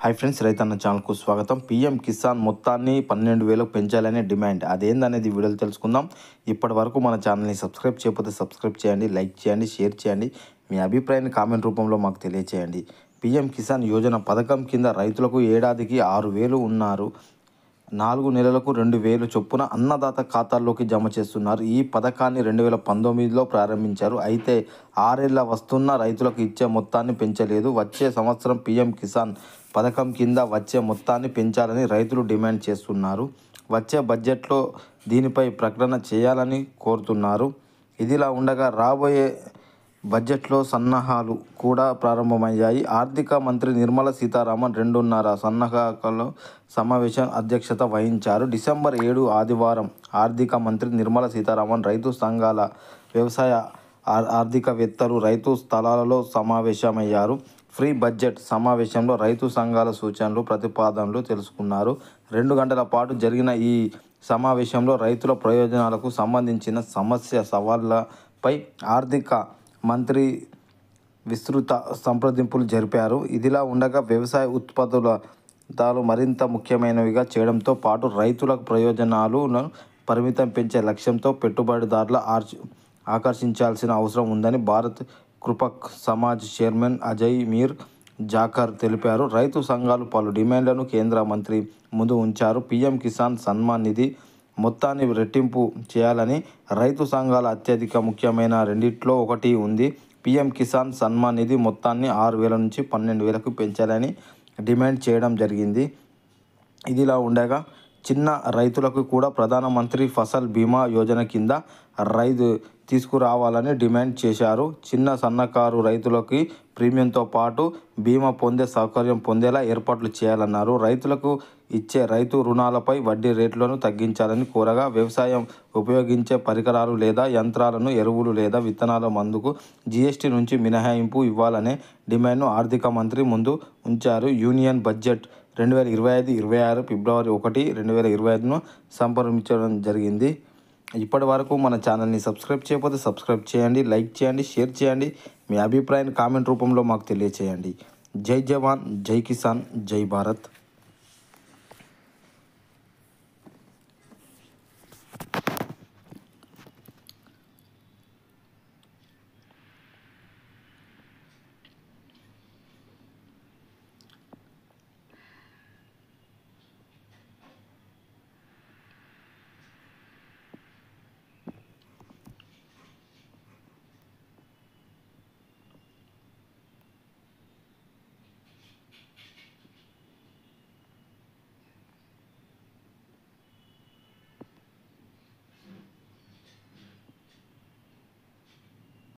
Hi friends, రైతన్న ఛానల్కు స్వాగతం. పీఎం కిసాన్ మొత్తాన్ని 12,000 పెంచాలనే డిమాండ్ అదేందనేది వీడియోలో తెలుసుకుందాం. ఇప్పటి వరకు మన ఛానల్ని సబ్స్క్రైబ్ చేయకపోతే సబ్స్క్రైబ్ చేయండి, లైక్ చేయండి, షేర్ చేయండి. మీ అభిప్రాయాన్ని కామెంట్ రూపంలో మాకు తెలియచేయండి. పీఎం కిసాన్ యోజన పథకం కింద రైతులకు ఏడాదికి 6,000 ఉన్నారు. 4 నెలలకు 2,000 చొప్పున అన్నదాత ఖాతాల్లోకి జమ చేస్తున్నారు. ఈ పథకాన్ని 2019లో ప్రారంభించారు. అయితే 6 ఏళ్ల వస్తున్న రైతులకు ఇచ్చే మొత్తాన్ని పెంచలేదు. వచ్చే సంవత్సరం పీఎం కిసాన్ పథకం కింద వచ్చే మొత్తాన్ని పెంచాలని రైతులు డిమాండ్ చేస్తున్నారు. వచ్చే బడ్జెట్లో దీనిపై ప్రకటన చేయాలని కోరుతున్నారు. ఇదిలా ఉండగా రాబోయే బడ్జెట్లో సన్నాహాలు కూడా ప్రారంభమయ్యాయి. ఆర్థిక మంత్రి నిర్మలా సీతారామన్ 2:30 సన్నాహకాల సమావేశం అధ్యక్షత వహించారు. డిసెంబర్ 7 ఆదివారం ఆర్థిక మంత్రి నిర్మలా సీతారామన్ రైతు సంఘాల, వ్యవసాయ ఆర్థికవేత్తలు, రైతు స్థలాలలో సమావేశమయ్యారు. ఫ్రీ బడ్జెట్ సమావేశంలో రైతు సంఘాల సూచనలు, ప్రతిపాదనలు తెలుసుకున్నారు. 2 గంటల పాటు జరిగిన ఈ సమావేశంలో రైతుల ప్రయోజనాలకు సంబంధించిన సవాళ్లపై ఆర్థిక మంత్రి విస్తృత సంప్రదింపులు జరిపారు. ఇదిలా ఉండగా వ్యవసాయ ఉత్పత్తులు మరింత ముఖ్యమైనవిగా చేయడంతో పాటు రైతుల ప్రయోజనాలను పరిమితం పెంచే లక్ష్యంతో పెట్టుబడిదారుల ఆకర్షించాల్సిన అవసరం ఉందని భారత్ కృపక్ సమాజ్ చైర్మన్ అజయ్ మీర్ జాకర్ తెలిపారు. రైతు సంఘాలు పలు డిమాండ్లను కేంద్ర మంత్రి ముందు ఉంచారు. పీఎం కిసాన్ సన్మాన్ నిధి మొత్తాన్ని రెట్టింపు చేయాలని రైతు సంఘాల అత్యధిక ముఖ్యమైన రెండిట్లో ఒకటి ఉంది. పీఎం కిసాన్ సన్మాన్ నిధి మొత్తాన్ని 6,000 నుంచి 12,000కు పెంచాలని డిమాండ్ చేయడం జరిగింది. ఇదిలా ఉండగా చిన్న రైతులకు కూడా ప్రధానమంత్రి ఫసల్ బీమా యోజన కింద రైతు తీసుకురావాలని డిమాండ్ చేశారు. చిన్న సన్నకారు రైతులకి ప్రీమియంతో పాటు బీమా పొందే సౌకర్యం పొందేలా ఏర్పాట్లు చేయాలన్నారు. రైతులకు ఇచ్చే రైతు రుణాలపై వడ్డీ రేట్లను తగ్గించాలని కోరగా, వ్యవసాయం ఉపయోగించే పరికరాలు లేదా యంత్రాలను, ఎరువులు లేదా విత్తనాల మందుకు జీఎస్టీ నుంచి మినహాయింపు ఇవ్వాలనే డిమాండ్ను ఆర్థిక మంత్రి ముందు ఉంచారు. యూనియన్ బడ్జెట్ 2025-26 ఫిబ్రవరి 1, 2025ను సంప్రదించడం జరిగింది. ఇప్పటి వరకు మన ఛానల్ని సబ్స్క్రైబ్ చేయకపోతే సబ్స్క్రైబ్ చేయండి, లైక్ చేయండి, షేర్ చేయండి. మీ అభిప్రాయాన్ని కామెంట్ రూపంలో మాకు తెలియచేయండి. జై జవాన్, జై కిసాన్, జై భారత్.